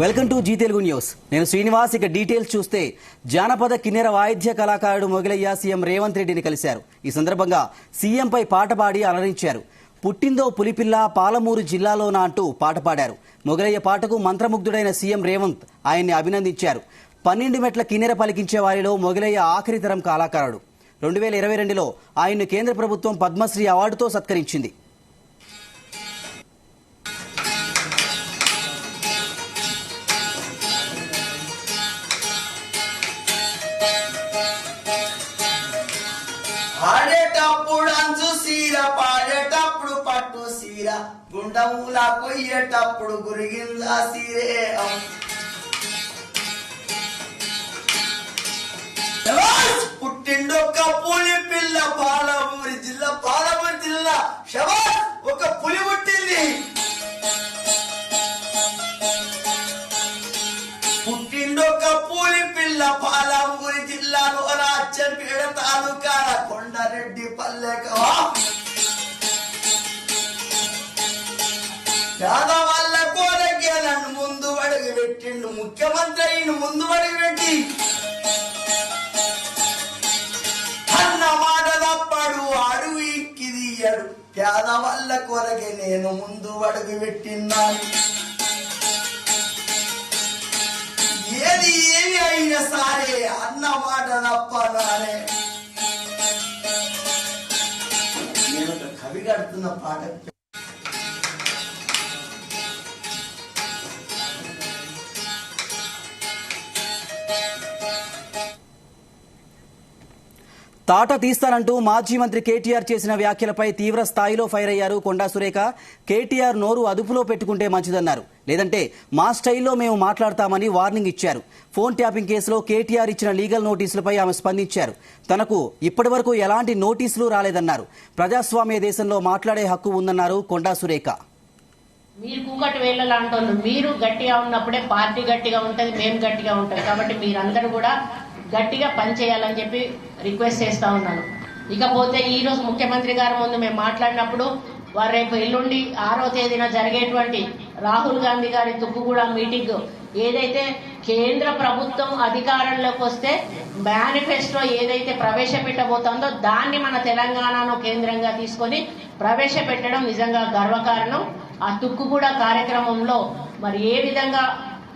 Welcome to Zee Telugu news. నేను శ్రీనివాస్. ఇక details చూస్తే జానపద కిన్నెర వాయిద్య కళాకారుడు మొగిలయ్య సీఎం రేవంత్ రెడ్డిని కలిశారు. ఈ సందర్భంగా సీఎంపై పాట పాడి అలరించారు. పుట్టిందో పులిపిల్ల పాలమూరు జిల్లాలోనా అంటూ పాట పాడారు. మొగిలయ్య పాటకు మంత్రముగ్ధుడైన సీఎం రేవంత్ ఆయన్ని అభినందించారు. 12 మెట్ల కిన్నెర పలికించే వారిలో మొగిలయ్య ఆఖరి తరం కళాకారుడు. 2022లో ఆయన్ను కేంద్ర ప్రభుత్వం పద్మశ్రీ అవార్డుతో సత్కరించింది. ఆడేటప్పుడు అంచు సీర, పాడేటప్పుడు పట్టు సీర, గుండములా కొయ్యేటప్పుడు గురిగిందా సీరే. పుట్టిండొక్క పులి పిల్ల పాలమూరి జిల్లా శబాష్, ఒక పులి పుట్టింది. పుట్టిండొక్క పులి పిల్ల పాలమూరి జిల్లాలో రాజ్యంపేట తాలూకాల కొండారెడ్డి పల్లెక పేదవాళ్ళ కోరకే నన్ను ముందు అడుగు పెట్టిండు ముఖ్యమంత్రి. ముందు అడుగు పెట్టి అన్న మాట తప్పడు, అడుగు ఇక్కి తీయడు. పేదవాళ్ళ కొరకే నేను ముందు అడుగు పెట్టిన్నాను. ఏది ఏమి అయినా సరే అన్న మాట తప్పనానే. నేను ఒక కవి కడుతున్న పాట. తాట తీస్తానంటూ మాజీ మంత్రి కేటీఆర్ చేసిన వ్యాఖ్యలపై తీవ్ర స్థాయిలో ఫైర్ అయ్యారు కొండా సురేఖ. కేటీఆర్ నోరు అదుపులో పెట్టుకుంటే మంచిదన్నారు. లేదంటే మా స్టైల్లో మేము మాట్లాడతామని వార్నింగ్ ఇచ్చారు. ఫోన్ ట్యాపింగ్ కేసులో కేటీఆర్ ఇచ్చిన లీగల్ నోటీసులపై ఆమె స్పందించారు. తనకు ఇప్పటి వరకు ఎలాంటి నోటీసులు రాలేదన్నారు. ప్రజాస్వామ్య దేశంలో మాట్లాడే హక్కు ఉందన్నారు కొండా సురేఖ. మీరు కూకటి వేళ్ళలాంటోళ్ళు, మీరు గట్టిగా ఉన్నప్పుడే పార్టీ గట్టిగా ఉంటుంది, మేము గట్టిగా ఉంటాం. కాబట్టి మీరందరూ కూడా గట్టిగా పనిచేయాలని చెప్పి రిక్వెస్ట్ చేస్తా ఉన్నాను. ఇకపోతే ఈ రోజు ముఖ్యమంత్రి గారి ముందు మేము మాట్లాడినప్పుడు వారు రేపు ఎల్లుండి 6వ తేదీన జరిగేటువంటి రాహుల్ గాంధీ గారి తుక్కుగూడ మీటింగ్ ఏదైతే కేంద్ర ప్రభుత్వం అధికారంలోకి వస్తే మేనిఫెస్టో ఏదైతే ప్రవేశపెట్టబోతుందో దాన్ని మన తెలంగాణను కేంద్రంగా తీసుకొని ప్రవేశపెట్టడం నిజంగా గర్వకారణం. ఆ తుక్కుగూడ కార్యక్రమంలో మరి ఏ విధంగా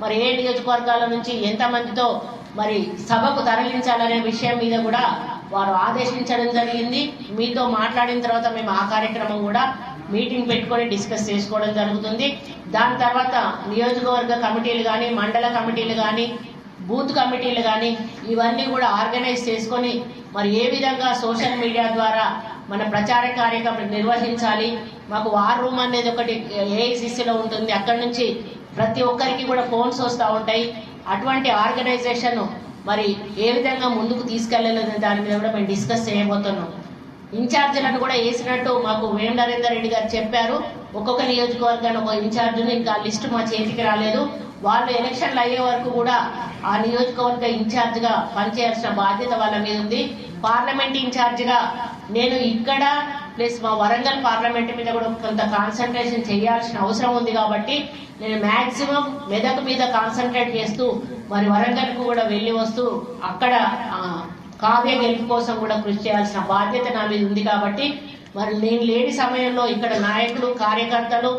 మరి ఏ నియోజకవర్గాల నుంచి ఎంతమందితో మరి సభకు తరలించాలనే విషయం మీద కూడా వారు ఆదేశించడం జరిగింది. మీతో మాట్లాడిన తర్వాత మేము ఆ కార్యక్రమం కూడా మీటింగ్ పెట్టుకొని డిస్కస్ చేసుకోవడం జరుగుతుంది. దాని తర్వాత నియోజకవర్గ కమిటీలు కానీ, మండల కమిటీలు కానీ, బూత్ కమిటీలు కానీ ఇవన్నీ కూడా ఆర్గనైజ్ చేసుకొని మరి ఏ విధంగా సోషల్ మీడియా ద్వారా మన ప్రచార కార్యక్రమం నిర్వహించాలి. మాకు వార్ రూమ్ అనేది ఒకటి ఏఐసిసిలో ఉంటుంది. అక్కడి నుంచి ప్రతి ఒక్కరికి కూడా ఫోన్స్ వస్తూ ఉంటాయి. అటువంటి ఆర్గనైజేషన్ మరి ఏ విధంగా ముందుకు తీసుకెళ్లలేదని దాని మీద కూడా మేము డిస్కస్ చేయబోతున్నాం. ఇన్ఛార్జీలను కూడా వేసినట్టు మాకు వేం నరేందర్ రెడ్డి గారు చెప్పారు. ఒక్కొక్క నియోజకవర్గాన్ని ఒక ఇన్ఛార్జిని, ఇంకా లిస్టు మా చేతికి రాలేదు. వాళ్ళు ఎలక్షన్లు అయ్యే వరకు కూడా ఆ నియోజకవర్గ ఇన్ఛార్జిగా పనిచేయాల్సిన బాధ్యత వాళ్ళ మీద ఉంది. పార్లమెంట్ ఇన్ఛార్జిగా నేను ఇక్కడ ప్లస్ మా వరంగల్ పార్లమెంట్ మీద కూడా కొంత కాన్సన్ట్రేషన్ చేయాల్సిన అవసరం ఉంది. కాబట్టి నేను మాక్సిమం మెదక్ మీద కాన్సన్ట్రేట్ చేస్తూ మరి వరంగల్ కు కూడా వెళ్లి వస్తూ అక్కడ కావ్య గెలుపు కోసం కూడా కృషి చేయాల్సిన బాధ్యత నా మీద ఉంది. కాబట్టి మరి నేను లేని సమయంలో ఇక్కడ నాయకులు, కార్యకర్తలు,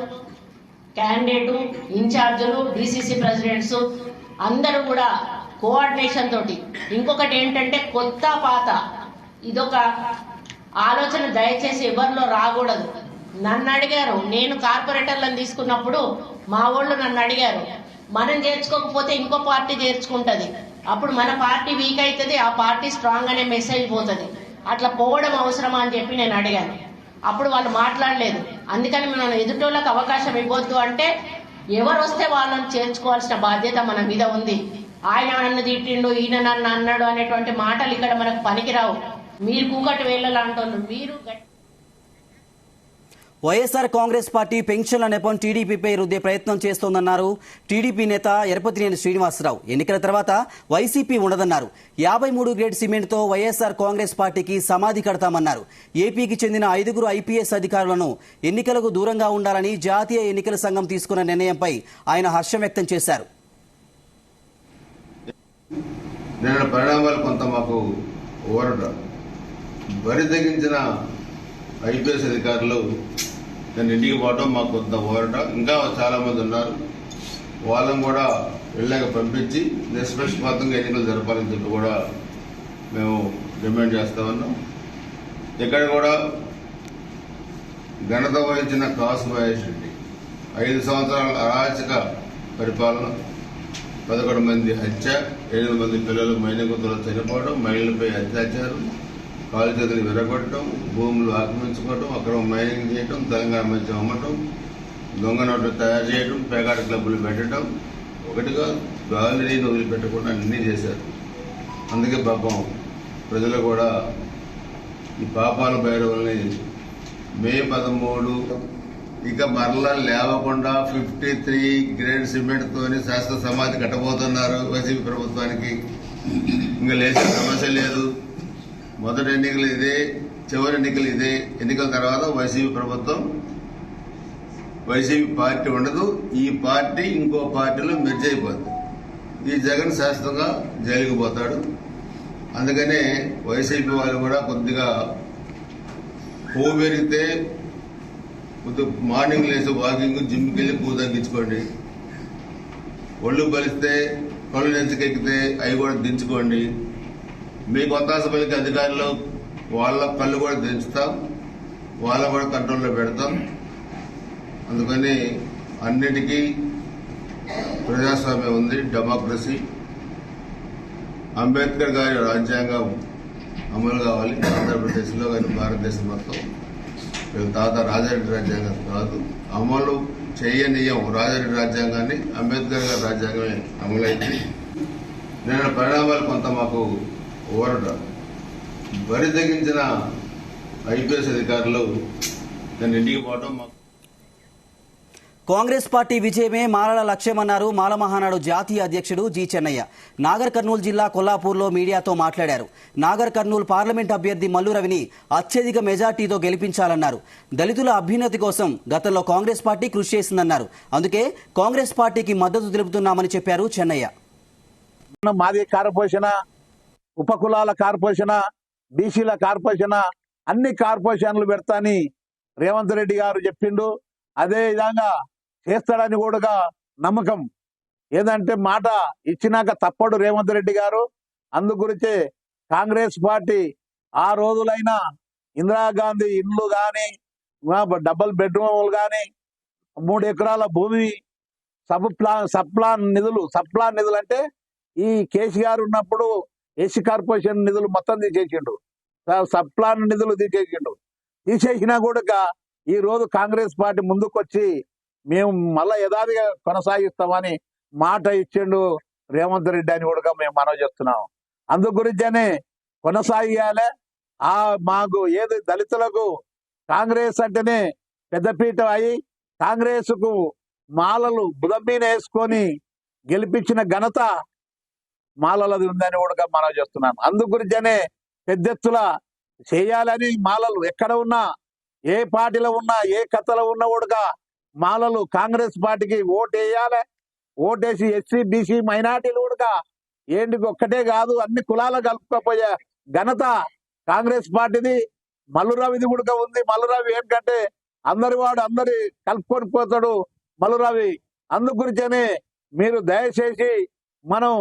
క్యాండిడేటు, ఇన్ఛార్జీలు, డిసిసి ప్రెసిడెంట్స్ అందరూ కూడా కోఆర్డినేషన్ తోటి. ఇంకొకటి ఏంటంటే కొత్త పాత ఇదొక ఆలోచన దయచేసి ఎవరిలో రాకూడదు. నన్ను అడిగారు, నేను కార్పొరేటర్లను తీసుకున్నప్పుడు మా వాళ్ళు నన్ను అడిగారు, మనం చేర్చుకోకపోతే ఇంకో పార్టీ చేర్చుకుంటది, అప్పుడు మన పార్టీ వీక్ అవుతుంది, ఆ పార్టీ స్ట్రాంగ్ అనే మెసేజ్ పోతుంది, అట్లా పోవడం అవసరమా అని చెప్పి నేను అడిగాను. అప్పుడు వాళ్ళు మాట్లాడలేదు. అందుకని మనం ఎదుటోళ్ళకి అవకాశం ఇవ్వద్దు అంటే ఎవరు వస్తే వాళ్ళని చేర్చుకోవాల్సిన బాధ్యత మన మీద ఉంది. ఆయన నన్ను తిట్టిండు, ఈయన నన్ను అన్నాడు అనేటువంటి మాటలు ఇక్కడ మనకు పనికిరావు. మీరు కూకటి వేళ్ళలాంటోళ్ళు, మీరు వైఎస్ఆర్ కాంగ్రెస్ పార్టీ పెన్షన్ల నెపం టీడీపీపై రుద్దే ప్రయత్నం చేస్తోందన్నారు టీడీపీ నేత ఎరపతినేని శ్రీనివాసరావు. ఎన్నికల తర్వాత వైసీపీ ఉండదన్నారు. 53 గ్రేడ్ సిమెంట్తో వైఎస్ఆర్ కాంగ్రెస్ పార్టీకి సమాధి కడతామన్నారు. ఏపీకి చెందిన 5 ఐపీఎస్ అధికారులను ఎన్నికలకు దూరంగా ఉండాలని జాతీయ ఎన్నికల సంఘం తీసుకున్న నిర్ణయంపై ఆయన హర్షం వ్యక్తం చేశారు. నిన్న పరిణామాలు కొంత మాకు ఊరట. బరి తెగించిన ఐపీఎస్ అధికారులు నేను ఇంటికి పోవడం మాకు కొంత ఊరట. ఇంకా చాలా మంది ఉన్నారు, వాళ్ళని కూడా ఇళ్ళకి పంపించి నిష్పక్షపాతంగా ఎన్నికలు జరపాలని చెప్పి కూడా మేము డిమాండ్ చేస్తా ఉన్నాం. ఇక్కడ కూడా ఘనత వహించిన కాసు మహేష్ రెడ్డి 5 సంవత్సరాల అరాచక పరిపాలన, 11 మంది హత్య, 8 మంది పిల్లలు మైనగుతులు చనిపోవడం, మహిళలపై అత్యాచారం, కాలు చేతులు విరగొట్టడం, భూములు ఆక్రమించుకోవడం, అక్కడ మైనింగ్ చేయడం, తెలంగాణ మధ్య అమ్మటం, దొంగ నోట్లు తయారు చేయడం, పేకాట క్లబ్బులు పెట్టడం, ఒకటిగా గాలిని వదిలిపెట్టకుండా అన్నీ చేశారు. అందుకే పాపం ప్రజలు కూడా ఈ పాపాల భైరవుల్ని మే 13 ఇక మరలా లేవకుండా 53 గ్రేడ్ సిమెంట్ తోని శాస్త్ర సమాధి కట్టబోతున్నారు వైసీపీ ప్రభుత్వానికి. ఇంకా లేచే సమస్య లేదు. మొదటి ఎన్నికలు ఇదే, చివరి ఎన్నికలు ఇదే. ఎన్నికల తర్వాత వైసీపీ ప్రభుత్వం, వైసీపీ పార్టీ ఉండదు. ఈ పార్టీ ఇంకో పార్టీలో మెర్జ్ అయిపోద్ది. ఈ జగన్ శాశ్వతంగా జైలుకు పోతాడు. అందుకనే వైసీపీ వాళ్ళు కూడా కొద్దిగా కొవ్వు పెరిగితే మార్నింగ్ లేసి వాకింగ్, జిమ్కి వెళ్ళి పువ్వు తగ్గించుకోండి. ఒళ్ళు బలిస్తే, కళ్ళు నెంచుకెక్కితే అవి కూడా దించుకోండి. మీకు ఒత్తాస పలికి అధికారులు వాళ్ళ కళ్ళు కూడా దించుతాం, వాళ్ళ కూడా కంట్రోల్లో పెడతాం. అందుకని అన్నిటికీ ప్రజాస్వామ్యం ఉంది, డెమోక్రసీ. అంబేద్కర్ గారి రాజ్యాంగం అమలు కావాలి ఆంధ్రప్రదేశ్లో, కానీ భారతదేశం మొత్తం. తాత రాజారెడ్డి రాజ్యాంగం కాదు, అమలు చేయనీయం రాజారెడ్డి రాజ్యాంగాన్ని. అంబేద్కర్ గారి రాజ్యాంగమే అమలైంది. నిన్న పరిణామాలు కొంత మాకు ఊరట. బరి తెగించిన ఐపీఎస్ అధికారులు నేను ఇంటికి పోవడం మాకు. కాంగ్రెస్ పార్టీ విజయమే మాలల లక్ష్యమన్నారు మాల మహానాడు జాతీయ అధ్యక్షుడు జి చెన్నయ్య. నాగర్ కర్నూలు జిల్లా కొల్లాపూర్లో మీడియాతో మాట్లాడారు. నాగర్ కర్నూలు పార్లమెంట్ అభ్యర్థి మల్లు రవిని అత్యధిక మెజార్టీతో గెలిపించాలన్నారు. దళితుల అభ్యున్నతి కోసం గతంలో కాంగ్రెస్ పార్టీ కృషి చేసిందన్నారు. అందుకే కాంగ్రెస్ పార్టీకి మద్దతు తెలుపుతున్నామని చెప్పారు చెన్నయ్య. మాది కార్పొరేషన్, ఉపకులాల కార్పొరేషన్, బీసీల కార్పొరేషన్, అన్ని కార్పొరేషన్లు పెడతాని రేవంత్ రెడ్డి గారు చెప్పిండు. అదే విధంగా చేస్తాడని కూడా నమ్మకం. ఏదంటే మాట ఇచ్చినాక తప్పడు రేవంత్ రెడ్డి గారు. అందు గురించే కాంగ్రెస్ పార్టీ ఆ రోజులైనా ఇందిరాగాంధీ ఇండ్లు కానీ, డబుల్ బెడ్రూమ్లు కానీ, 3 ఎకరాల భూమి, సప్లాన్ నిధులు అంటే ఈ కేసీఆర్ ఉన్నప్పుడు ఎస్సీ కార్పొరేషన్ నిధులు మొత్తం తీసేసిండు, సప్లాన్ నిధులు తీసేసినా కూడా ఈ రోజు కాంగ్రెస్ పార్టీ ముందుకొచ్చి మేము మళ్ళా యథావిధిగా కొనసాగిస్తామని మాట ఇచ్చిండు రేవంత్ రెడ్డి అని కూడా మేము మనవి చేస్తున్నాం. అందు గురించనే కొనసాగాలి. మాకు ఏది దళితులకు కాంగ్రెస్ అంటేనే పెద్దపీట అయి కాంగ్రెస్ కు మాలలు బుధం మీద వేసుకొని గెలిపించిన ఘనత మాలలది ఉందని కూడా మనవి చేస్తున్నాను. అందు గురించనే పెద్దెత్తుల చేయాలని మాలలు ఎక్కడ ఉన్నా, ఏ పార్టీలో ఉన్నా, ఏ కథలో ఉన్నా కూడా మాలలు కాంగ్రెస్ పార్టీకి ఓటేయాలి. ఓటేసి ఎస్సీ బీసీ మైనార్టీలు కూడా ఏంటికి ఒక్కటే కాదు అన్ని కులాలు కలుపుకోపోయే ఘనత కాంగ్రెస్ పార్టీది. మల్లురావిది కూడా ఉంది. మల్లురావి ఏంటంటే అందరి కలుపుకొని పోతాడు మల్లురావి. అందు గురించనే మీరు దయచేసి మనం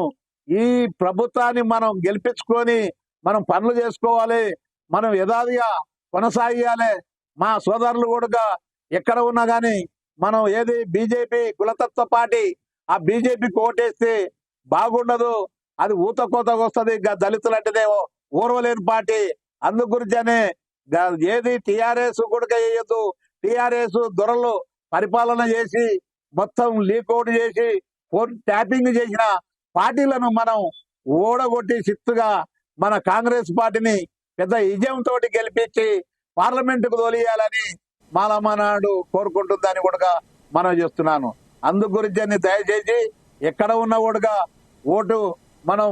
ఈ ప్రభుత్వాన్ని మనం గెలిపించుకొని మనం పనులు చేసుకోవాలి, మనం యథావిధిగా కొనసాగాలి. మా సోదరులు కూడా ఎక్కడ ఉన్నా కానీ మనం ఏది బీజేపీ కులతత్వ పార్టీ, ఆ బీజేపీకి ఓటేస్తే బాగుండదు, అది ఊతకోతకు వస్తుంది. దళితులు అంటేనే ఓర్వలేని పార్టీ. అందు గురించనే ఏది టీఆర్ఎస్ కూడా వేయద్దు. టీఆర్ఎస్ దొరలు పరిపాలన చేసి మొత్తం లీకౌట్ చేసి ఫోన్ ట్యాపింగ్ చేసిన పార్టీలను మనం ఓడగొట్టి చిత్తుగా మన కాంగ్రెస్ పార్టీని పెద్ద విజయంతో గెలిపించి పార్లమెంటుకు తోలియాలని మాలమనాడు కోరుకుంటుందని కూడా మనం చేస్తున్నాను. అందు గురించి దయచేసి ఎక్కడ ఉన్న కూడా ఓటు మనం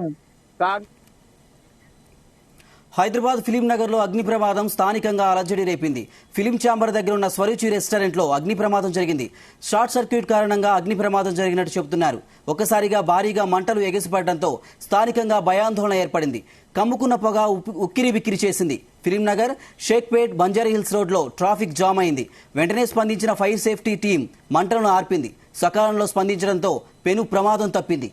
హైదరాబాద్ ఫిలిం నగర్ లో అగ్ని ప్రమాదం స్థానికంగా అలజడి రేపింది. ఫిలిం ఛాంబర్ దగ్గర ఉన్న స్వరుచి రెస్టారెంట్ లో అగ్ని ప్రమాదం జరిగింది. షార్ట్ సర్క్యూట్ కారణంగా అగ్ని ప్రమాదం జరిగినట్టు చెబుతున్నారు. ఒక్కసారిగా భారీగా మంటలు ఎగిసిపడడంతో స్థానికంగా భయాందోళన ఏర్పడింది. కమ్ముకున్న పొగ ఉక్కిరి బిక్కిరి చేసింది. ఫిలిం నగర్, షేక్పేట్, బంజారాహిల్స్ రోడ్ లో ట్రాఫిక్ జామ్ అయింది. వెంటనే స్పందించిన ఫైర్ సేఫ్టీ టీం మంటలను ఆర్పింది. సకాలంలో స్పందించడంతో పెను ప్రమాదం తప్పింది.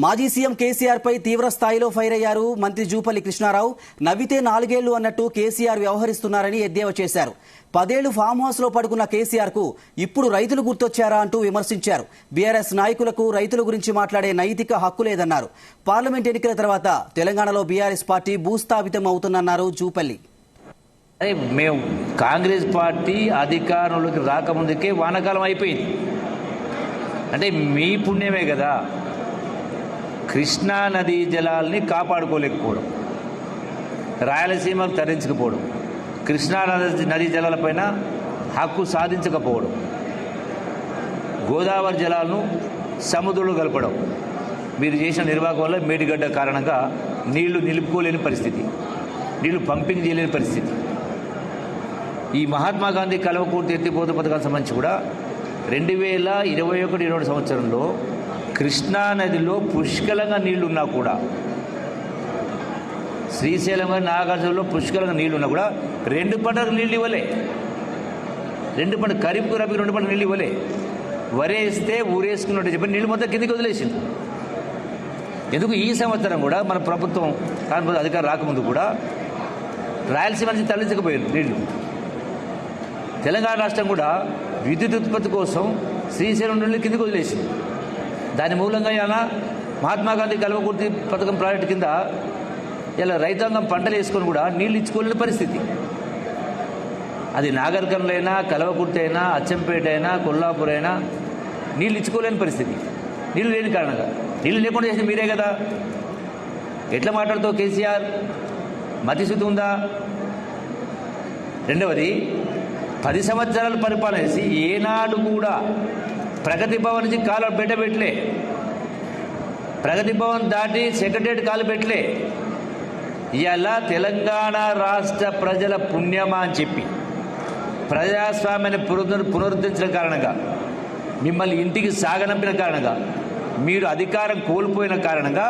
మాజీ సీఎం కేసీఆర్ పై తీవ్ర స్థాయిలో ఫైర్ అయ్యారు మంత్రి జూపల్లి కృష్ణారావు. నవ్వితే 4 ఏళ్లు అన్నట్టు కేసీఆర్ వ్యవహరిస్తున్నారని ఎద్దేవా చేశారు. 10 ఏళ్లు ఫామ్ హౌస్ లో పడుకున్న కేసీఆర్ కు ఇప్పుడు రైతులు గుర్తొచ్చారా అంటూ విమర్శించారు. బీఆర్ఎస్ నాయకులకు రైతుల గురించి మాట్లాడే నైతిక హక్కు లేదన్నారు. పార్లమెంట్ ఎన్నికల తర్వాత తెలంగాణలో బీఆర్ఎస్ పార్టీ భూస్థాపితం అవుతుందన్నారు జూపల్లి. మేము కాంగ్రెస్ పార్టీ అధికారంలోకి రాకముందుకే వానాకాలం అయిపోయింది. అంటే మీ పుణ్యమే కదా. కృష్ణా నదీ జలాల్ని కాపాడుకోలేకపోవడం, రాయలసీమకు తరలించకపోవడం, కృష్ణా నదీ జలాలపైన హక్కు సాధించకపోవడం, గోదావరి జలాలను సముద్రంలో కలపడం, మీరు చేసిన నిర్వాహకం వల్ల మేడిగడ్డ కారణంగా నీళ్లు నిలుపుకోలేని పరిస్థితి, నీళ్లు పంపింగ్ చేయలేని పరిస్థితి. ఈ మహాత్మా గాంధీ కల్వకుర్తి ఎత్తిపోత పథకానికి సంబంధించి కూడా 2021-22 సంవత్సరంలో కృష్ణా నదిలో పుష్కలంగా నీళ్లున్నా కూడా, శ్రీశైలం గారి నాగార్జునలో పుష్కలంగా నీళ్లున్నా కూడా 2 పంటలకు నీళ్ళు ఇవ్వలే. 2 పంట ఖరీఫ్కు రబీకి 2 పంటలకు నీళ్ళు ఇవ్వలే. వరేస్తే ఊరేసుకున్నట్టు చెప్పి నీళ్ళు మొత్తం కిందికి వదిలేసింది. ఎందుకు ఈ సంవత్సరం కూడా మన ప్రభుత్వం కాంగ్రెస్ అధికారం రాకముందు కూడా రాయలసీమ నుంచి తరలించకపోయారు నీళ్లు. తెలంగాణ రాష్ట్రం కూడా విద్యుత్ ఉత్పత్తి కోసం శ్రీశైలం నీళ్ళు కిందికి వదిలేసింది. దాని మూలంగా ఇలా మహాత్మా గాంధీ కల్వకుర్తి పథకం ప్రాజెక్టు కింద ఇలా రైతాంగం పంటలు వేసుకొని కూడా నీళ్ళు ఇచ్చుకోలేని పరిస్థితి. అది నాగర్కర్నూలు అయినా, కల్వకుర్తి అయినా, అచ్చంపేట అయినా, కొల్లాపూర్ అయినా నీళ్ళు ఇచ్చుకోలేని పరిస్థితి. నీళ్ళు లేని కారణంగా. నీళ్ళు లేకుండా చేసింది మీరే కదా. ఎట్లా మాట్లాడుతావు కేసీఆర్? మతిశుద్ధి ఉందా? రెండవది, 10 సంవత్సరాలు పరిపాలన చేసి ఏనాడు కూడా ప్రగతి భవన్ నుంచి కాలు పెట్టలే. ప్రగతి భవన్ దాటి సెక్రటరియట్ కాలు పెట్టలే. ఇలా తెలంగాణ రాష్ట్ర ప్రజల పుణ్యమా అని చెప్పి ప్రజాస్వామ్యాన్ని పునరుద్ధరించిన కారణంగా, మిమ్మల్ని ఇంటికి సాగనంపిన కారణంగా, మీరు అధికారం కోల్పోయిన కారణంగా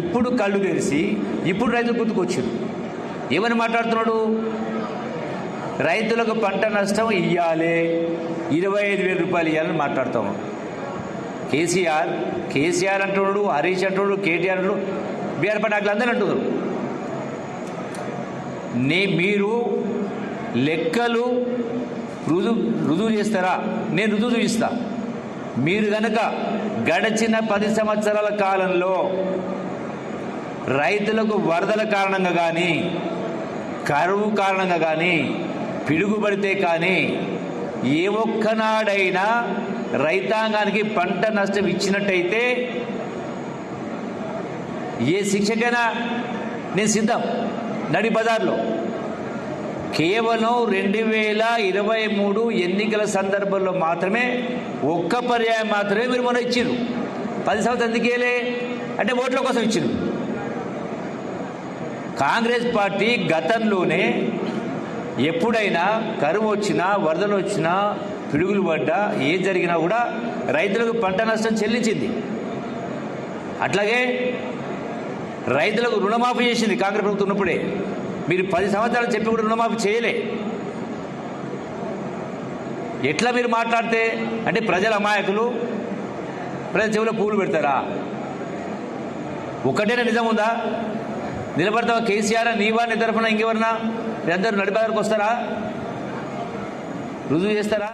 ఇప్పుడు కళ్ళు తెరిచి ఇప్పుడు రైతులు గుర్తుకొచ్చారు. ఏమని మాట్లాడుతున్నాడు? రైతులకు పంట నష్టం ఇవ్వాలి, 25,000 రూపాయలు ఇవ్వాలని మాట్లాడుతాము. కేసీఆర్ అంటున్నాడు, హరీష్ అంటున్నాడు, కేటీఆర్ అంటున్నాడు, బీఆర్ పార్టీ అందరూ అంటున్నారు. మీరు లెక్కలు రుజువు చేస్తారా? నేను రుజువు చూపిస్తా. మీరు కనుక గడిచిన 10 సంవత్సరాల కాలంలో రైతులకు వరదల కారణంగా కానీ, కరువు కారణంగా కానీ, పిడుగుపడితే కానీ ఏ ఒక్కనాడైనా రైతాంగానికి పంట నష్టం ఇచ్చినట్టయితే ఏ శిక్షకైనా నేను సిద్ధం. నడి బజార్లో కేవలం 2023 ఎన్నికల సందర్భంలో మాత్రమే ఒక్క పర్యాయం మాత్రమే మీరు మొన్న ఇచ్చారు. 10 సంవత్సరాలు ఎందుకేలే అంటే ఓట్ల కోసం ఇచ్చారు. కాంగ్రెస్ పార్టీ గతంలోనే ఎప్పుడైనా కరువు వచ్చినా, వరదలు వచ్చినా, పిడుగులు పడ్డా, ఏం జరిగినా కూడా రైతులకు పంట నష్టం చెల్లించింది. అట్లాగే రైతులకు రుణమాఫీ చేసింది కాంగ్రెస్ ప్రభుత్వం ఉన్నప్పుడే. మీరు 10 సంవత్సరాలు చెప్పి కూడా రుణమాఫీ చేయలే. ఎట్లా మీరు మాట్లాడితే అంటే ప్రజల అమాయకులు, ప్రజల చెవిలో పూలు పెడతారా? ఒకటేనా నిజం ఉందా? నిలబడతావా కేసీఆర్? నీవా నీ తరఫున ఇంకెవరన్నా? మీరందరూ నడిబజార్కి వస్తారా? రుజువు చేస్తారా?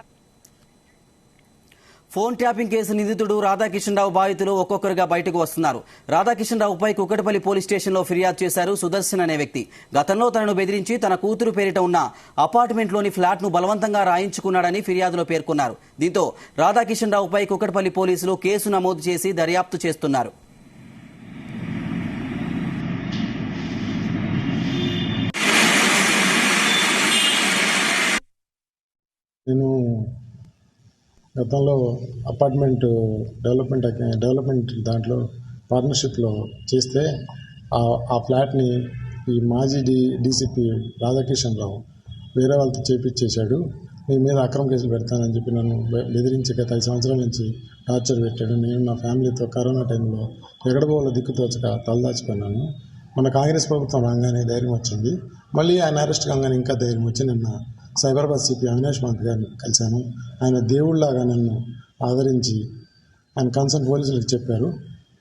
ఫోన్ ట్యాపింగ్ కేసు నిందితుడు రాధాకిషన్ రావు బాధితులు ఒక్కొక్కరుగా బయటకు వస్తున్నారు. రాధాకిషన్ రావుపై కుకటపల్లి పోలీస్ స్టేషన్లో ఫిర్యాదు చేశారు సుదర్శన్ అనే వ్యక్తి. గతంలో తనను బెదిరించి తన కూతురు పేరిట ఉన్న అపార్ట్మెంట్లోని ఫ్లాట్ను బలవంతంగా రాయించుకున్నాడని ఫిర్యాదులో పేర్కొన్నారు. దీంతో రాధాకిషన్ రావుపై కుకటపల్లి పోలీసులు కేసు నమోదు చేసి దర్యాప్తు చేస్తున్నారు. నేను గతంలో అపార్ట్మెంట్ డెవలప్మెంట్ దాంట్లో పార్ట్నర్షిప్లో చేస్తే ఆ ఫ్లాట్ని ఈ మాజీ డీసీపీ రాధాకిషన్ రావు వేరే వాళ్ళతో చేపించేశాడు. నీ మీద అక్రమ కేసులు పెడతానని చెప్పి నన్ను బెదిరించి గత 5 సంవత్సరాల నుంచి టార్చర్ పెట్టాడు. నేను నా ఫ్యామిలీతో కరోనా టైంలో ఎక్కడ పోవాలో దిక్కుతోచక తలదాచిపోయినాను. మన కాంగ్రెస్ ప్రభుత్వం రాగానే ధైర్యం వచ్చింది. మళ్ళీ ఆయన అరెస్ట్ కాగానే ఇంకా ధైర్యం వచ్చి నిన్న సైబరాబాద్ సిపి అవినాష్ మంత్ గారిని కలిశాను. ఆయన దేవుళ్లాగా నన్ను ఆదరించి ఆయన కన్సర్న్ పోలీసులకు చెప్పారు.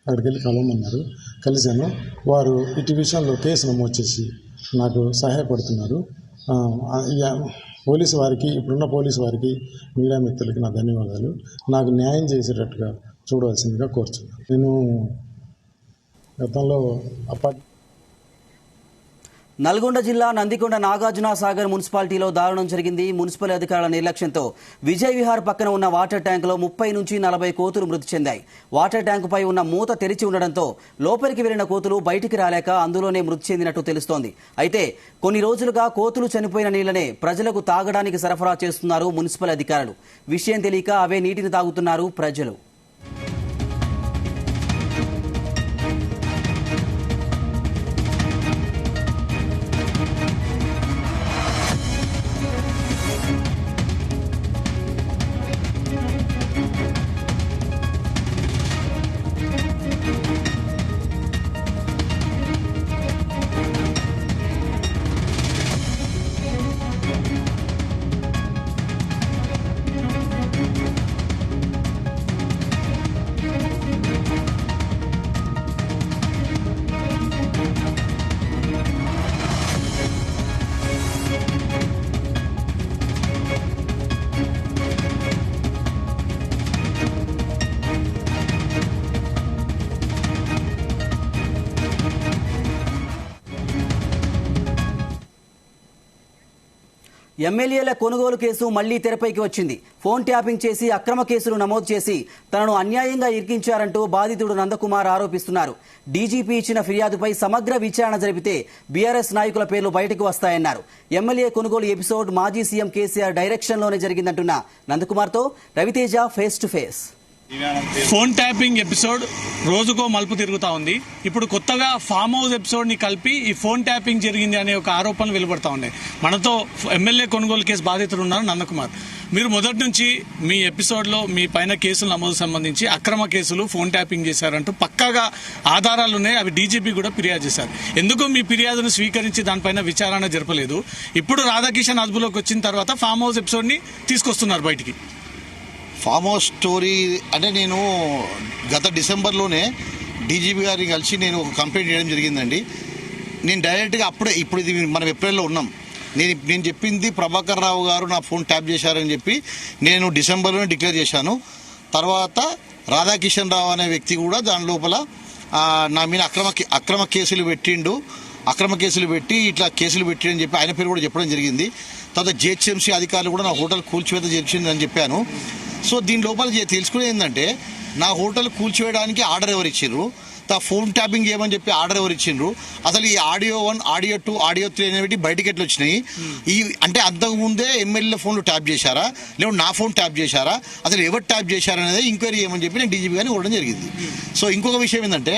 అక్కడికి వెళ్ళి కలవమన్నారు. కలిశాను. వారు ఇటు విషయంలో కేసు నమోదు చేసి నాకు సహాయపడుతున్నారు. పోలీసు వారికి, ఇప్పుడున్న పోలీసు వారికి, మీడియా మిత్రులకి నా ధన్యవాదాలు. నాకు న్యాయం చేసేటట్టుగా చూడవలసిందిగా కోరుతున్నాను. నేను గతంలో నల్గొండ జిల్లా నందికొండ నాగార్జున సాగర్ మున్సిపాలిటీలో దారుణం జరిగింది. మున్సిపల్ అధికారుల నిర్లక్ష్యంతో విజయ్ విహార్ పక్కన ఉన్న వాటర్ ట్యాంకులో 30 నుంచి 40 కోతులు మృతి చెందాయి. వాటర్ ట్యాంకుపై ఉన్న మూత తెరిచి ఉండడంతో లోపలికి వెళ్లిన కోతులు బయటికి రాలేక అందులోనే మృతి చెందినట్టు తెలుస్తోంది. అయితే కొన్ని రోజులుగా కోతులు చనిపోయిన నీళ్లనే ప్రజలకు తాగడానికి సరఫరా చేస్తున్నారు మున్సిపల్ అధికారులు. విషయం తెలియక అవే నీటిని తాగుతున్నారు ప్రజలు. ఎమ్మెల్యేల కొనుగోలు కేసు మళ్లీ తెరపైకి వచ్చింది. ఫోన్ ట్యాపింగ్ చేసి అక్రమ కేసులు నమోదు చేసి తనను అన్యాయంగా ఇరికించారంటూ బాధితుడు నందకుమార్ ఆరోపిస్తున్నారు. డీజీపీ ఇచ్చిన ఫిర్యాదుపై సమగ్ర విచారణ జరిపితే బీఆర్ఎస్ నాయకుల పేర్లు బయటకు వస్తాయన్నారు. ఎమ్మెల్యే కొనుగోలు ఎపిసోడ్ మాజీ సీఎం కేసీఆర్ డైరెక్షన్లోనే జరిగిందంటున్న నందకుమార్తో Raviteja face to face. Phone tapping episode రోజుకో మలుపు తిరుగుతా ఉంది. ఇప్పుడు కొత్తగా ఫామ్ హౌస్ ఎపిసోడ్ ని కలిపి ఈ ఫోన్ ట్యాపింగ్ జరిగింది అనే ఒక ఆరోపణలు వెలువడతా ఉన్నాయి. మనతో ఎమ్మెల్యే కొనుగోలు కేసు బాధితులు ఉన్నారు నందకుమార్. మీరు మొదటి నుంచి మీ ఎపిసోడ్ లో మీ పైన కేసుల నమోదు సంబంధించి అక్రమ కేసులు ఫోన్ ట్యాపింగ్ చేశారంటూ పక్కాగా ఆధారాలు ఉన్నాయి. అవి డీజీపీ కూడా ఫిర్యాదు చేశారు. ఎందుకు మీ ఫిర్యాదును స్వీకరించి దానిపైన విచారణ జరపలేదు? ఇప్పుడు రాధాకిషన్ అదుపులోకి వచ్చిన తర్వాత ఫామ్ హౌస్ ఎపిసోడ్ ని తీసుకొస్తున్నారు బయటికి. ఫామ్ హౌస్ స్టోరీ అంటే నేను గత డిసెంబర్లోనే డీజీపీ గారిని కలిసి నేను ఒక కంప్లైంట్ చేయడం జరిగిందండి. నేను డైరెక్ట్గా అప్పుడే, ఇప్పుడు ఇది మనం ఏప్రిల్లో ఉన్నాం, నేను చెప్పింది ప్రభాకర్ రావు గారు నా ఫోన్ ట్యాప్ చేశారని చెప్పి నేను డిసెంబర్లోనే డిక్లేర్ చేశాను. తర్వాత రాధాకిషన్ రావు అనే వ్యక్తి కూడా దాని లోపల నా మీద అక్రమ కేసులు పెట్టిండు, అక్రమ కేసులు పెట్టి ఇట్లా కేసులు పెట్టి అని చెప్పి ఆయన పేరు కూడా చెప్పడం జరిగింది. తర్వాత జిహెచ్ఎంసీ అధికారులు కూడా నా హోటల్ కూల్చివేత జరిపింది అని చెప్పాను. సో దీని లోపల తెలుసుకునేది ఏంటంటే, నా హోటల్ కూల్చివేయడానికి ఆర్డర్ ఎవరు ఇచ్చిండ్రు, ఫోన్ ట్యాపింగ్ చేయమని చెప్పి ఆర్డర్ ఎవరు ఇచ్చిండ్రు, అసలు ఈ ఆడియో 1, ఆడియో 2, ఆడియో 3 అనేవి బయటికి ఎట్లా వచ్చినాయి, ఈ అంటే అంతకుముందే ఎమ్మెల్యే ఫోన్లు ట్యాప్ చేశారా, లేకపోతే నా ఫోన్ ట్యాప్ చేశారా, అసలు ఎవరు ట్యాప్ చేశారనేది ఎంక్వైరీ చేయమని చెప్పి నేను డీజీపీ గారిని కోరడం జరిగింది. సో ఇంకొక విషయం ఏంటంటే,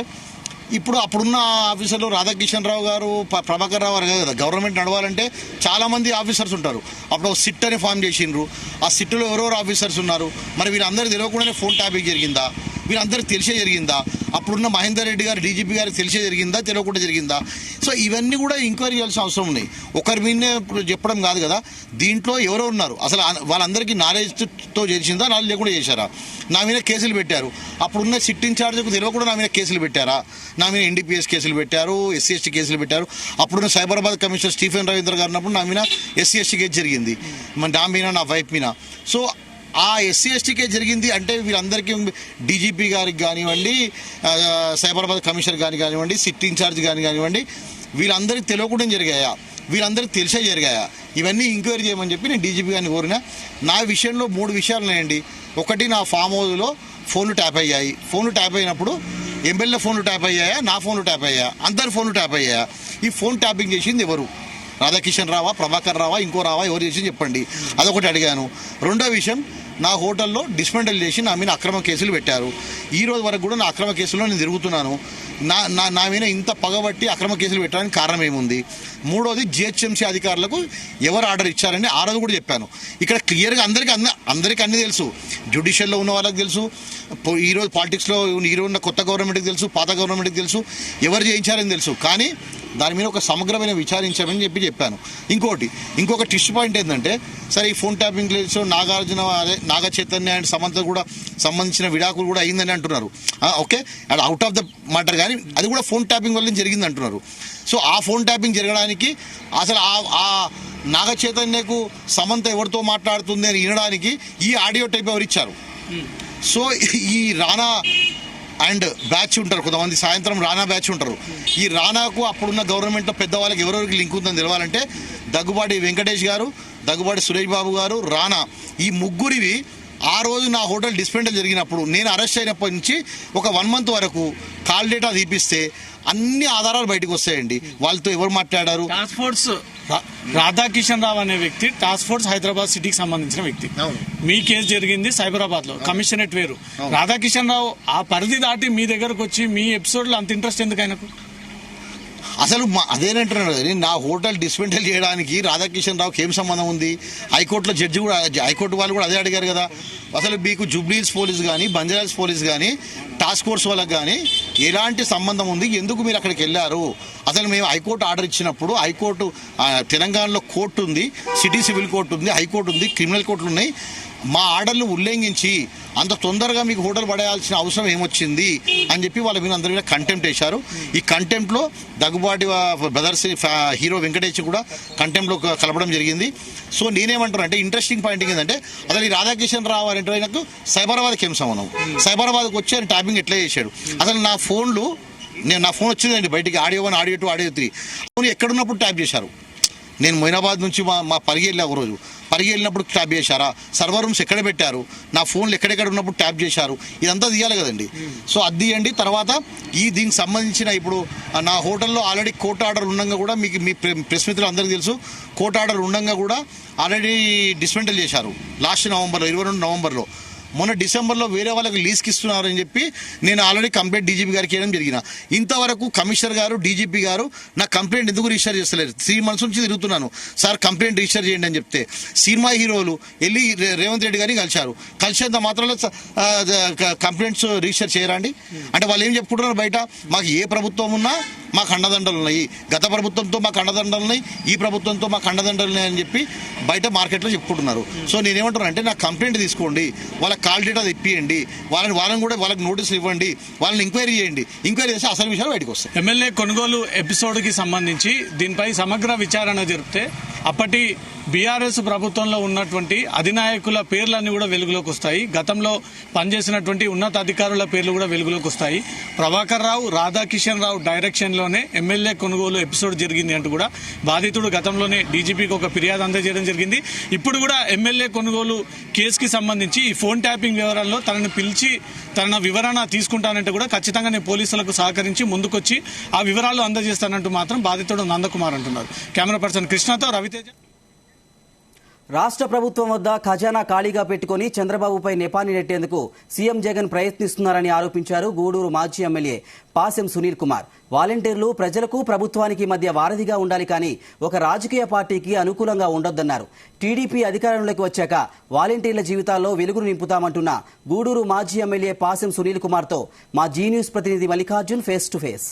ఇప్పుడు అప్పుడున్న ఆఫీసర్లు రాధాకిషన్ రావు గారు, ప్రభాకర్ రావు గారు కదా, గవర్నమెంట్ నడవాలంటే చాలామంది ఆఫీసర్స్ ఉంటారు. అప్పుడు ఒక సిట్ అని ఫామ్ చేసిండ్రు. ఆ సిట్లో ఎవరెవరు ఆఫీసర్స్ ఉన్నారు, మరి వీళ్ళందరూ తెలియకుండానే ఫోన్ ట్యాపింగ్ జరిగిందా, వీళ్ళందరికీ తెలిసే జరిగిందా, అప్పుడున్న మహేందర్ రెడ్డి గారు డీజీపీ గారికి తెలిసే జరిగిందా, తెలియకుండా జరిగిందా? సో ఇవన్నీ కూడా ఎంక్వైరీ చేయాల్సిన అవసరం ఉన్నాయి. ఒకరి మీదనే చెప్పడం కాదు కదా. దీంట్లో ఎవరో ఉన్నారు, అసలు వాళ్ళందరికీ నాలెడ్జ్తో చేసిందా, నాలెడ్జ్ లేకుండా చేశారా? నా మీద కేసులు పెట్టారు. అప్పుడున్న సిట్ ఇన్ఛార్జ్కు తెలియకుండా నా మీద కేసులు పెట్టారా? నా మీద ఎన్డీపీఎస్ కేసులు పెట్టారు, ఎస్సీ ఎస్టీ కేసులు పెట్టారు. అప్పుడున్న సైబరాబాద్ కమిషనర్ స్టీఫెన్ రవీంద్ర గారు ఉన్నప్పుడు నా మీద ఎస్సీ ఎస్టీ కేసు జరిగింది, నా మీద, నా వైఫ్ మీద. సో ఆ ఎస్సీ ఎస్టీ కేసు జరిగింది అంటే వీళ్ళందరికీ డీజీపీ గారికి కానివ్వండి, సైబరాబాద్ కమిషనర్ గారికి కానివ్వండి, సిట్ ఇన్ఛార్జ్ కానివ్వండి, వీళ్ళందరికీ తెలియకుండా జరిగాయా, వీళ్ళందరికీ తెలిసే జరిగాయా? ఇవన్నీ ఎంక్వైరీ చేయమని చెప్పి నేను డీజీపీ గారిని కోరిన. నా విషయంలో 3 విషయాలు ఉన్నాయండి. ఒకటి, నా ఫామ్ హౌస్లో ఫోన్లు ట్యాప్ అయ్యాయి. ఫోన్లు ట్యాప్ అయినప్పుడు ఎమ్మెల్యే ఫోన్లు ట్యాప్ అయ్యాయా, నా ఫోన్లు ట్యాప్ అయ్యాయా, అందరి ఫోన్లు ట్యాప్ అయ్యాయా? ఈ ఫోన్ ట్యాపింగ్ చేసింది ఎవరు? రాధాకిషన్ రావా, ప్రభాకర్ రావా, ఇంకో రావా, ఎవరు చేసి చెప్పండి. అదొకటి అడిగాను. రెండో విషయం, నా హోటల్లో డిస్మెంటల్ చేసి నా మీద అక్రమ కేసులు పెట్టారు. ఈ రోజు వరకు కూడా నా అక్రమ కేసుల్లో నేను తిరుగుతున్నాను. నా మీద ఇంత పగబట్టి అక్రమ కేసులు పెట్టడానికి కారణం ఏముంది? మూడోది, జిహెచ్ఎంసీ అధికారులకు ఎవరు ఆర్డర్ ఇచ్చారని ఆ రోజు కూడా చెప్పాను. ఇక్కడ క్లియర్గా అందరికీ అన్నీ తెలుసు. జ్యుడిషియల్లో ఉన్న వాళ్ళకి తెలుసు, ఈరోజు పాలిటిక్స్లో ఈరోజు ఉన్న కొత్త గవర్నమెంట్కి తెలుసు, పాత గవర్నమెంట్కి తెలుసు, ఎవరు చేయించారని తెలుసు. కానీ దాని మీద ఒక సమగ్రమైన విచారించామని చెప్పాను. ఇంకొక ట్విస్ట్ పాయింట్ ఏంటంటే, సరే ఈ phone tapping case Naga Chaitanya and Samantha కూడా సంబంధించిన విడాకులు కూడా అయిందని అంటున్నారు. ఓకే, అది అవుట్ ఆఫ్ ద మ్యాటర్, కానీ అది కూడా ఫోన్ ట్యాపింగ్ వల్ల జరిగింది అంటున్నారు. సో ఆ ఫోన్ ట్యాపింగ్ జరగడానికి అసలు ఆ నాగ చైతన్యకు సమంత ఎవరితో మాట్లాడుతుంది అని వినడానికి ఈ ఆడియో టైప్ ఎవరు ఇచ్చారు? సో ఈ రానా అండ్ బ్యాచ్ ఉంటారు, కొంతమంది సాయంత్రం రానా బ్యాచ్ ఉంటారు. ఈ రానాకు అప్పుడున్న గవర్నమెంట్లో పెద్దవాళ్ళకి ఎవరెవరికి లింక్ ఉందని తెలవాలంటే దగ్గుబాటి వెంకటేష్ గారు, దగ్గుబాటి సురేష్ బాబు గారు, రానా, ఈ ముగ్గురివి ఆ రోజు నా హోటల్ డిస్పెండల్ జరిగినప్పుడు నేను అరెస్ట్ అయినప్పటి నుంచి ఒక 1 month వరకు కాల్ డేటా తీపిస్తే అన్ని ఆధారాలు బయటకు వస్తాయండి. వాళ్ళతో ఎవరు మాట్లాడారు? టాస్క్ ఫోర్స్ రాధాకిషన్ రావు అనే వ్యక్తి టాస్క్ ఫోర్స్ హైదరాబాద్ సిటీకి సంబంధించిన వ్యక్తి. మీ కేసు జరిగింది సైబరాబాద్ లో, కమిషనరేట్ వేరు. రాధాకిషన్ రావు ఆ పరిధి దాటి మీ దగ్గరకు వచ్చి మీ ఎపిసోడ్ లో అంత ఇంట్రెస్ట్ ఎందుకు ఆయనకు? అసలు అదేనంటున్నాడు కదా, నా హోటల్ డిస్మెంటల్ చేయడానికి రాధాకిషన్ రావుకి ఏం సంబంధం ఉంది? హైకోర్టులో జడ్జి కూడా, హైకోర్టు వాళ్ళు కూడా అదే అడిగారు కదా. అసలు మీకు జూబ్లీహిల్స్ పోలీస్ కానీ, బంజారాహిల్స్ పోలీస్ కానీ, టాస్క్ ఫోర్స్ వాళ్ళకి కానీ ఎలాంటి సంబంధం ఉంది? ఎందుకు మీరు అక్కడికి వెళ్ళారు? అసలు మేము హైకోర్టు ఆర్డర్ ఇచ్చినప్పుడు, హైకోర్టు తెలంగాణలో కోర్టు ఉంది, సిటీ సివిల్ కోర్టు ఉంది, హైకోర్టు ఉంది, క్రిమినల్ కోర్టులు ఉన్నాయి. మా ఆర్డర్లు ఉల్లంఘించి అంత తొందరగా మీకు హోటల్ పడేయాల్సిన అవసరం ఏమొచ్చింది అని చెప్పి వాళ్ళ మీద అందరి మీద కంటెంప్ట్ వేశారు. ఈ కంటెంప్ట్లో దగ్గుబాటి బ్రదర్స్ హీరో వెంకటేష్ కూడా కంటెంప్ట్లో కలపడం జరిగింది. సో నేనేమంటాను అంటే, ఇంట్రెస్టింగ్ పాయింట్ ఏంటంటే, అసలు ఈ రాధాకిషన్ రావు అంటే నాకు సైబరాబాద్కి ఏం సంబంధం? సైబరాబాద్కి వచ్చి ఆయన ట్యాపింగ్ ఎట్లా చేశాడు? అసలు నా ఫోన్ వచ్చిందండి బయటికి, ఆడియో 1, ఆడియో 2, ఆడియో 3 ఫోన్ ఎక్కడున్నప్పుడు ట్యాప్ చేశారు. నేను మొయినాబాద్ నుంచి మా పరిగి వెళ్ళా, ఒక రోజు పరిగి వెళ్ళినప్పుడు ట్యాప్ చేశారా? సర్వర్ రూమ్స్ ఎక్కడ పెట్టారు? నా ఫోన్లు ఎక్కడెక్కడ ఉన్నప్పుడు ట్యాప్ చేశారు? ఇదంతా తీయాలి కదండి. సో అది తీయండి. తర్వాత దీనికి సంబంధించిన ఇప్పుడు నా హోటల్లో ఆల్రెడీ కోర్టు ఆర్డర్ ఉండగా కూడా, మీకు మీ ప్రెస్ మిత్రులు అందరికీ తెలుసు, కోర్టు ఆర్డర్ ఉండగా కూడా ఆల్రెడీ డిస్మెంటల్ చేశారు లాస్ట్ నవంబర్లో, 22 నవంబర్లో. మొన్న డిసెంబర్లో వేరే వాళ్ళకి లీజ్కి ఇస్తున్నారని చెప్పి నేను ఆల్రెడీ కంప్లైంట్ డీజీపీ గారికి చేయడం జరిగిన. ఇంతవరకు కమిషనర్ గారు, డీజీపీ గారు నా కంప్లైంట్ ఎందుకు రిజిస్టర్ చేస్తలేరు? 3 months నుంచి తిరుగుతున్నాను, సార్ కంప్లైంట్ రిజిస్టర్ చేయండి అని చెప్తే. సినిమా హీరోలు వెళ్ళి రేవంత్ రెడ్డి గారిని కలిసేంత మాత్రంలో కంప్లైంట్స్ రిజిస్టర్ చేయరా అండి? అంటే వాళ్ళు ఏం చెప్పుకుంటున్నారు బయట, మాకు ఏ ప్రభుత్వం ఉన్నా మాకు అండదండలు ఉన్నాయి, గత ప్రభుత్వంతో మాకు అండదండలు ఉన్నాయి, ఈ ప్రభుత్వంతో మాకు అండదండలు ఉన్నాయి అని చెప్పి బయట మార్కెట్లో చెప్పుకుంటున్నారు. సో నేనేమంటున్నాను అంటే, నాకు కంప్లైంట్ తీసుకోండి, వాళ్ళకి కాల్ డేటా తెప్పియండి, వాళ్ళకి నోటీసులు ఇవ్వండి, వాళ్ళని ఎంక్వైరీ చేయండి. ఎంక్వైరీ చేస్తే అసలు విషయాలు బయటకు వస్తాయి. ఎమ్మెల్యే కొనుగోలు ఎపిసోడ్కి సంబంధించి దీనిపై సమగ్ర విచారణ జరిపితే అప్పటి బీఆర్ఎస్ ప్రభుత్వంలో ఉన్నటువంటి అధినాయకుల పేర్లన్నీ కూడా వెలుగులోకి వస్తాయి. గతంలో పనిచేసినటువంటి ఉన్నతాధికారుల పేర్లు కూడా వెలుగులోకి వస్తాయి. ప్రభాకర్ రావు, రాధాకిషన్ రావు డైరెక్షన్లోనే ఎమ్మెల్యే కొనుగోలు ఎపిసోడ్ జరిగింది అంటూ కూడా బాధితుడు గతంలోనే డీజీపీకి ఒక ఫిర్యాదు అందజేయడం జరిగింది. ఇప్పుడు కూడా ఎమ్మెల్యే కొనుగోలు కేసుకి సంబంధించి ఈ ఫోన్ ట్యాపింగ్ వివరాల్లో తనను పిలిచి తన వివరణ తీసుకుంటానంటే కూడా ఖచ్చితంగా నేను పోలీసులకు సహకరించి ముందుకొచ్చి ఆ వివరాలు అందజేస్తానంటూ మాత్రం బాధితుడు నందకుమార్ అంటున్నారు. కెమెరా పర్సన్ కృష్ణతో రవితేజ. రాష్ట్ర ప్రభుత్వం వద్ద ఖజానా ఖాళీగా పెట్టుకుని చంద్రబాబుపై నెపాన్ని నెట్టేందుకు సీఎం జగన్ ప్రయత్నిస్తున్నారని ఆరోపించారు గూడూరు మాజీ ఎమ్మెల్యే పాసెం సునీల్ కుమార్. వాలంటీర్లు ప్రజలకు ప్రభుత్వానికి మధ్య వారధిగా ఉండాలి కానీ ఒక రాజకీయ పార్టీకి అనుకూలంగా ఉండొద్దన్నారు. టీడీపీ అధికారంలోకి వచ్చాక వాలంటీర్ల జీవితాల్లో వెలుగును నింపుతామంటున్న గూడూరు మాజీ ఎమ్మెల్యే పాసెం సునీల్ కుమార్తో మా జీ న్యూస్ ప్రతినిధి Mallikarjun face to face.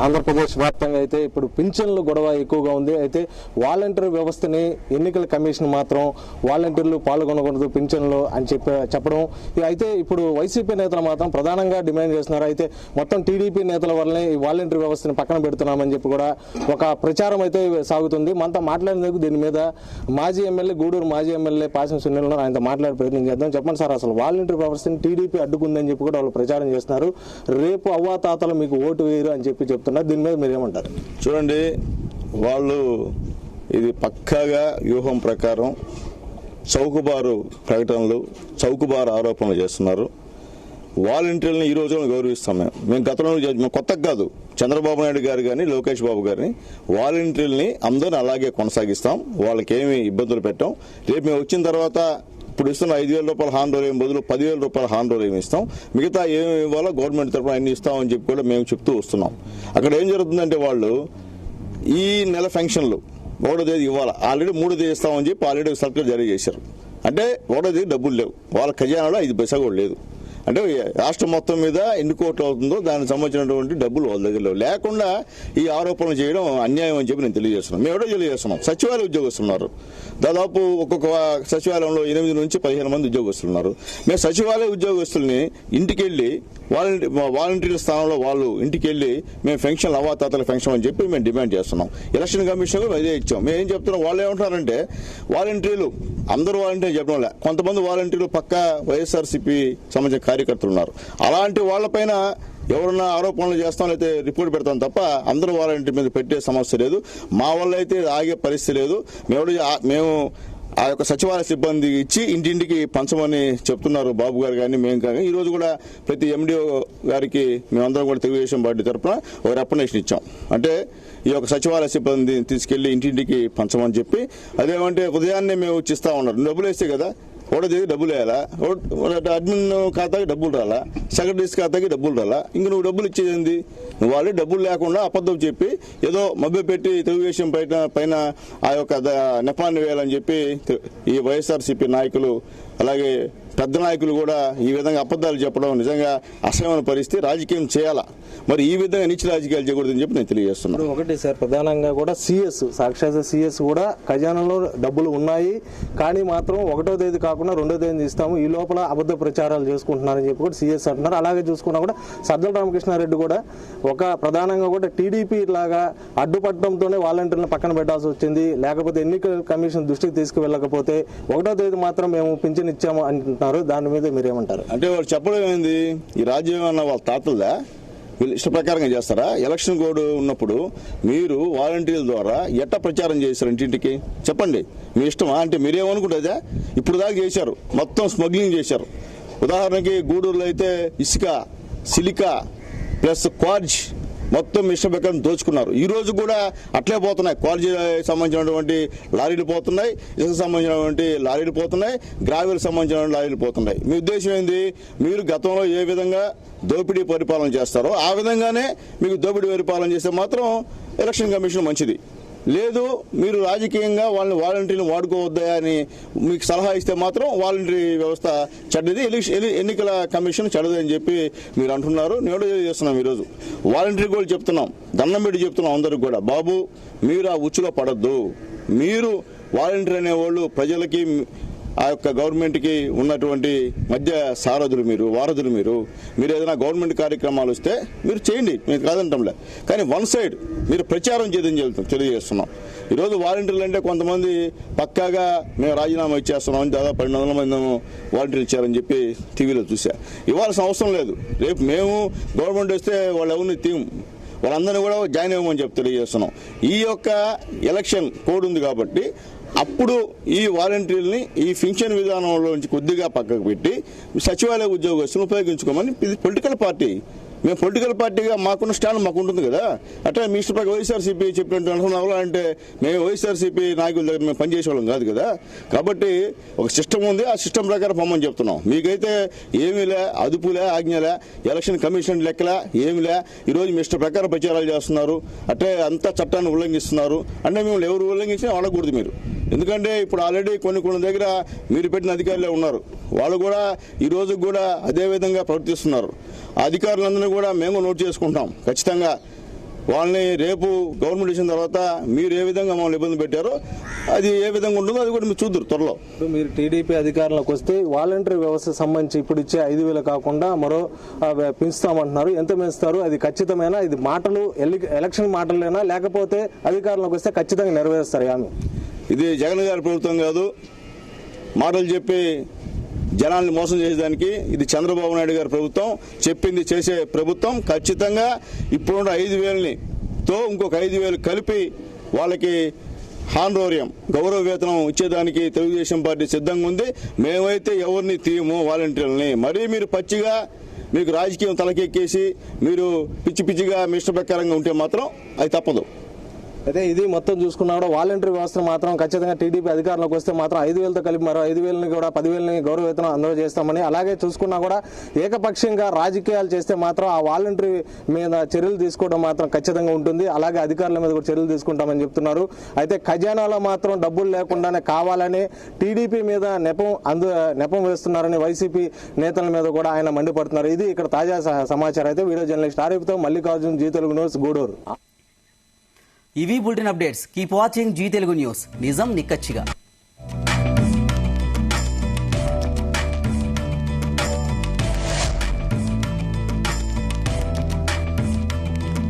Andhra Pradesh వ్యాప్తంగా అయితే ఇప్పుడు పింఛన్ల గొడవ ఎక్కువగా ఉంది. అయితే వాలంటీర్ వ్యవస్థని ఎన్నికల కమిషన్ మాత్రం వాలంటీర్లు పాల్గొనకూడదు పింఛన్లు అని చెప్పడం. అయితే ఇప్పుడు వైసీపీ నేతలు మాత్రం ప్రధానంగా డిమాండ్ చేస్తున్నారు. అయితే మొత్తం టీడీపీ నేతల వల్లనే ఈ వాలంటీర్ వ్యవస్థని పక్కన పెడుతున్నామని చెప్పి కూడా ఒక ప్రచారం అయితే సాగుతుంది. మనతో మాట్లాడేందుకు దీని మీద మాజీ ఎమ్మెల్యే గూడూరు మాజీ ఎమ్మెల్యే పాసెం సునీల్ ఆయనతో మాట్లాడే ప్రయత్నం చేద్దాం. చెప్పండి సార్, అసలు వాలంటీర్ వ్యవస్థని టీడీపీ అడ్డుకుందని చెప్పి కూడా వాళ్ళు ప్రచారం చేస్తున్నారు. రేపు అవ్వాతాతలు మీకు ఓటు వేయరు అని చెప్పి చెప్తున్నారు. దీని మీద మీరేమంటారు? చూడండి, వాళ్ళు ఇది పక్కాగా వ్యూహం ప్రకారం చౌకబారు ప్రకటనలు, చౌకబారు ఆరోపణలు చేస్తున్నారు. వాలంటీర్లను ఈ రోజున గౌరవిస్తాం. మేము గతంలో మేము కొత్తగా కాదు, చంద్రబాబు నాయుడు గారు కానీ లోకేష్ బాబు గారిని వాలంటీర్లని అందరిని అలాగే కొనసాగిస్తాం. వాళ్ళకి ఏమి ఇబ్బందులు పెట్టాం. రేపు మేము వచ్చిన తర్వాత ఇప్పుడు ఇస్తున్న 5,000 రూపాయల హాండోలేం బదులు 10,000 రూపాయల హాండోలేం ఇస్తాం. మిగతా ఏమి ఇవ్వాలో గవర్నమెంట్ తరఫున అన్ని ఇస్తామని చెప్పి కూడా మేము చెప్తూ వస్తున్నాం. అక్కడ ఏం జరుగుతుందంటే వాళ్ళు ఈ నెల ఫంక్షన్లు 1వ తేదీ ఇవ్వాలి, ఆల్రెడీ 3వ తేదీ ఇస్తామని చెప్పి ఆల్రెడీ సర్కులర్ జారీ చేశారు. అంటే 1వ తేదీ డబ్బులు లేవు, వాళ్ళ ఖజానాలో 5 పైసా కూడా లేదు. అంటే రాష్ట్రం మొత్తం మీద ఎన్ని కోట్లు అవుతుందో దానికి సంబంధించినటువంటి డబ్బులు వాళ్ళ దగ్గర లేకుండా ఈ ఆరోపణలు చేయడం అన్యాయం అని చెప్పి నేను తెలియజేస్తున్నాను. మేము ఎవరో తెలియజేస్తున్నాం. సచివాలయ ఉద్యోగస్తున్నారు, దాదాపు ఒక్కొక్క సచివాలయంలో 8 నుంచి 15 మంది ఉద్యోగస్తులున్నారు. మేము సచివాలయ ఉద్యోగస్తుల్ని ఇంటికి వెళ్ళి వాలంటీర్ల స్థానంలో వాళ్ళు ఇంటికి వెళ్ళి మేము ఫెన్షన్ అవాతాతల ఫెన్షన్ అని చెప్పి మేము డిమాండ్ చేస్తున్నాం. ఎలక్షన్ కమిషన్ కూడా అదే ఇచ్చాం. మేము ఏం చెప్తున్నాం, వాళ్ళు ఏమంటున్నారంటే వాలంటీర్లు అందరూ వాలంటీర్లు చెప్పడం లే, కొంతమంది వాలంటీర్లు పక్క వైఎస్ఆర్సీపీ సంబంధించిన కార్యకర్తలు ఉన్నారు. అలాంటి వాళ్ళపైన ఎవరన్నా ఆరోపణలు చేస్తాం లేకపోతే రిపోర్ట్ పెడతాం తప్ప అందరూ వాలంటీర్ మీద పెట్టే సమస్య లేదు. మా వల్ల అయితే ఆగే పరిస్థితి లేదు. మేము ఆ యొక్క సచివాలయ సిబ్బంది ఇచ్చి ఇంటింటికి పంచమని చెప్తున్నారు బాబు గారు కానీ మేము కానీ. ఈ రోజు కూడా ప్రతి ఎండిఓ గారికి మేమందరం కూడా తెలుగుదేశం పార్టీ తరఫున ఒక రెప్రజెంటేషన్ ఇచ్చాం. అంటే ఈ యొక్క సచివాలయ సిబ్బందిని తీసుకెళ్లి ఇంటింటికి పంచమని చెప్పి, అదేమంటే ఉదయాన్నే మేము ఇస్తా ఉన్నారు. డబ్బులు వేస్తే కదా 1వ తేదీ డబ్బులు వేయాలా, అడ్మిన్ ఖాతాకి డబ్బులు రాలా, సెక్రటరీస్ ఖాతాకి డబ్బులు రాలా, ఇంక నువ్వు డబ్బులు ఇచ్చేది నువ్వు వాళ్ళు డబ్బులు లేకుండా అబద్ధం చెప్పి ఏదో మభ్య పెట్టి తెలుగుదేశం పైన ఆ యొక్క నెపాన్ని వేయాలని చెప్పి ఈ వైఎస్ఆర్సీపీ నాయకులు అలాగే పెద్ద నాయకులు కూడా ఈ విధంగా అబద్దాలు చెప్పడం నిజంగా అసహ్యమైన పరిస్థితి. రాజకీయం చేయాలా, మరి ఈ విధంగా నీచ రాజకీయాలు చేయకూడదని చెప్పి నేను తెలియజేస్తున్నాను. ఒకటి సార్, ప్రధానంగా కూడా సాక్షాత్ సిఎస్ కూడా ఖజానాలో డబ్బులు ఉన్నాయి కానీ మాత్రం 1వ తేదీ కాకుండా 2వ తేదీ ఇస్తాము, ఈ లోపల అబద్ధ ప్రచారాలు చేసుకుంటున్నారని చెప్పి కూడా సిఎస్ అంటున్నారు. అలాగే చూసుకున్నా కూడా సజ్జల రామకృష్ణారెడ్డి కూడా ఒక ప్రధానంగా కూడా టీడీపీ లాగా అడ్డుపట్టడంతోనే వాలంటీర్లను పక్కన పెట్టాల్సి వచ్చింది. లేకపోతే ఎన్నికల కమిషన్ దృష్టికి తీసుకువెళ్ళకపోతే 1వ తేదీ మాత్రం మేము పింఛన్ ఇచ్చాము అంటున్నారు. దాని మీద మీరేమంటారు? అంటే వాళ్ళు చెప్పడం ఏంది, ఈ రాజ్యం అన్న వాళ్ళ తాతలదా వీళ్ళు ఇష్ట ప్రకారంగా చేస్తారా? ఎలక్షన్ కోడ్ ఉన్నప్పుడు మీరు వాలంటీర్ల ద్వారా ఎట్లా ప్రచారం చేశారు ఇంటింటికి చెప్పండి, మీ ఇష్టమా? అంటే మీరేమనుకుంటుందా? ఇప్పుడు దాకా చేశారు, మొత్తం స్మగ్లింగ్ చేశారు. ఉదాహరణకి గూడూరులో అయితే ఇసుక, సిలికా ప్లస్ క్వార్జ్ మొత్తం ఇష్టం ప్రకారం దోచుకున్నారు. ఈ రోజు కూడా అట్లే పోతున్నాయి. క్వాలిటీ సంబంధించినటువంటి లారీలు పోతున్నాయి, ఇసుక సంబంధించినటువంటి లారీలు పోతున్నాయి, గ్రావెల్ సంబంధించిన లారీలు పోతున్నాయి. మీ ఉద్దేశం ఏంది? మీరు గతంలో ఏ విధంగా దోపిడీ పరిపాలన చేస్తారో ఆ విధంగానే మీకు దోపిడీ పరిపాలన చేస్తే మాత్రం ఎలక్షన్ కమిషన్ మంచిది. లేదు మీరు రాజకీయంగా వాళ్ళని వాలంటీర్లు వాడుకోవద్దా అని మీకు సలహా ఇస్తే మాత్రం వాలంటీర్ వ్యవస్థ చెడ్డది, ఎన్నికల కమిషన్ చెడ్డది అని చెప్పి మీరు అంటున్నారు. నేను చేస్తున్నాం. ఈరోజు వాలంటీర్ కూడా చెప్తున్నాం, దండం పెట్టి చెప్తున్నాం అందరికి కూడా, బాబు మీరు ఆ ఉచ్చులో పడద్దు. మీరు వాలంటీర్ అనేవాళ్ళు ప్రజలకి ఆ యొక్క గవర్నమెంట్కి ఉన్నటువంటి మధ్య సారథులు, మీరు వారధులు. మీరు ఏదైనా గవర్నమెంట్ కార్యక్రమాలు వస్తే మీరు చేయండి, మీరు కాదంటంలే, కానీ వన్ సైడ్ మీరు ప్రచారం చేయదని తెలియజేస్తున్నాం. ఈరోజు వాలంటీర్లు అంటే కొంతమంది పక్కాగా మేము రాజీనామా ఇచ్చేస్తున్నాం, దాదాపు 1200 మంది వాలంటీర్లు ఇచ్చారని చెప్పి టీవీలో చూసా. ఇవ్వాల్సిన అవసరం లేదు. రేపు మేము గవర్నమెంట్ వస్తే వాళ్ళు ఎవరిని తీయం, వాళ్ళందరినీ కూడా జాయిన్ అవ్వమని చెప్పి తెలియజేస్తున్నాం. ఈ యొక్క ఎలక్షన్ కోడ్ ఉంది కాబట్టి అప్పుడు ఈ వాలంటీర్ని ఈ ఫింక్షన్ విధానంలో నుంచి కొద్దిగా పక్కకు పెట్టి సచివాలయ ఉద్యోగస్తులను ఉపయోగించుకోమని, ఇది పొలిటికల్ పార్టీ మేము పొలిటికల్ పార్టీగా మాకున్న స్టాండ్ మాకు ఉంటుంది కదా. అట్లా మినిస్టర్ ప్రకారం వైఎస్ఆర్సీపీ చెప్పినట్టు అనుకున్నాం అంటే మేము వైఎస్ఆర్సీపీ నాయకుల దగ్గర మేము పనిచేసేవాళ్ళం కాదు కదా. కాబట్టి ఒక సిస్టమ్ ఉంది, ఆ సిస్టమ్ ప్రకారం పొమ్మని చెప్తున్నాం. మీకైతే ఏమీలే, అదుపులే, ఆజ్ఞలే, ఎలక్షన్ కమిషన్ లెక్కలే, ఏమిలే. ఈరోజు మినిస్టర్ ప్రకారం ప్రచారాలు చేస్తున్నారు, అట్లే అంతా చట్టాన్ని ఉల్లంఘిస్తున్నారు. అంటే మేము ఎవరు ఉల్లంఘించినా అడగకూడదు మీరు. ఎందుకంటే ఇప్పుడు ఆల్రెడీ కొన్ని దగ్గర మీరు పెట్టిన అధికారులే ఉన్నారు, వాళ్ళు కూడా ఈ రోజు కూడా అదే విధంగా ప్రవర్తిస్తున్నారు. ఆ అధికారులందరినీ కూడా మేము నోట్ చేసుకుంటాం ఖచ్చితంగా. వాళ్ళని రేపు గవర్నమెంట్ ఇచ్చిన తర్వాత మీరు ఏ విధంగా మమ్మల్ని ఇబ్బంది పెట్టారో అది ఏ విధంగా ఉంటుందో అది కూడా మీరు చూద్దరు త్వరలో. ఇప్పుడు మీరు టీడీపీ అధికారంలోకి వస్తే వాలంటరీ వ్యవస్థ సంబంధించి ఇప్పుడు ఇచ్చే 5,000 కాకుండా మరో పెంచుతామంటున్నారు. ఎంత పెంచుతారు? అది ఖచ్చితమైన ఇది మాటలు ఎలక్షన్ మాటలేనా, లేకపోతే అధికారంలోకి వస్తే ఖచ్చితంగా నెరవేరుస్తారు హామీ? ఇది జగన్ గారి ప్రభుత్వం కాదు, మాటలు చెప్పి జనాల్ని మోసం చేసేదానికి. ఇది చంద్రబాబు నాయుడు గారి ప్రభుత్వం, చెప్పింది చేసే ప్రభుత్వం. ఖచ్చితంగా ఇప్పుడున్న 5,000తో ఇంకొక 5,000 కలిపి వాళ్ళకి హానరోరియం గౌరవ వేతనం ఇచ్చేదానికి తెలుగుదేశం పార్టీ సిద్ధంగా ఉంది. మేమైతే ఎవరిని తీయము వాలంటీర్లని. మరీ మీరు పచ్చిగా మీకు రాజకీయం తలకెక్కేసి మీరు పిచ్చిగా మినిస్టర్ ప్రకారంగా ఉంటే మాత్రం అది తప్పదు. అయితే ఇది మొత్తం చూసుకున్నా కూడా వాలంటరీ వ్యవస్థ మాత్రం ఖచ్చితంగా టీడీపీ అధికారంలోకి వస్తే మాత్రం 5,000తో కలిపి మరో 5,000ని కూడా 10,000ని గౌరవ వేతనం అందజేస్తామని, అలాగే చూసుకున్నా కూడా ఏకపక్షంగా రాజకీయాలు చేస్తే మాత్రం ఆ వాలంటరీ మీద చర్యలు తీసుకోవడం మాత్రం ఖచ్చితంగా ఉంటుంది. అలాగే అధికారుల మీద కూడా చర్యలు తీసుకుంటామని చెప్తున్నారు. అయితే ఖజానాలో మాత్రం డబ్బులు లేకుండానే కావాలని టీడీపీ మీద నెపం వేస్తున్నారని వైసీపీ నేతల మీద కూడా ఆయన మండిపడుతున్నారు. ఇది ఇక్కడ తాజా సమాచారం. అయితే వీడియో జర్నలిస్ట్ ఆరిఫ్తో మల్లికార్జున్, జీ తెలుగు న్యూస్, గూడూరు. ఇవి bulletin updates. Keep watching Zee Telugu news. నిజం నిక్కచ్చిగా.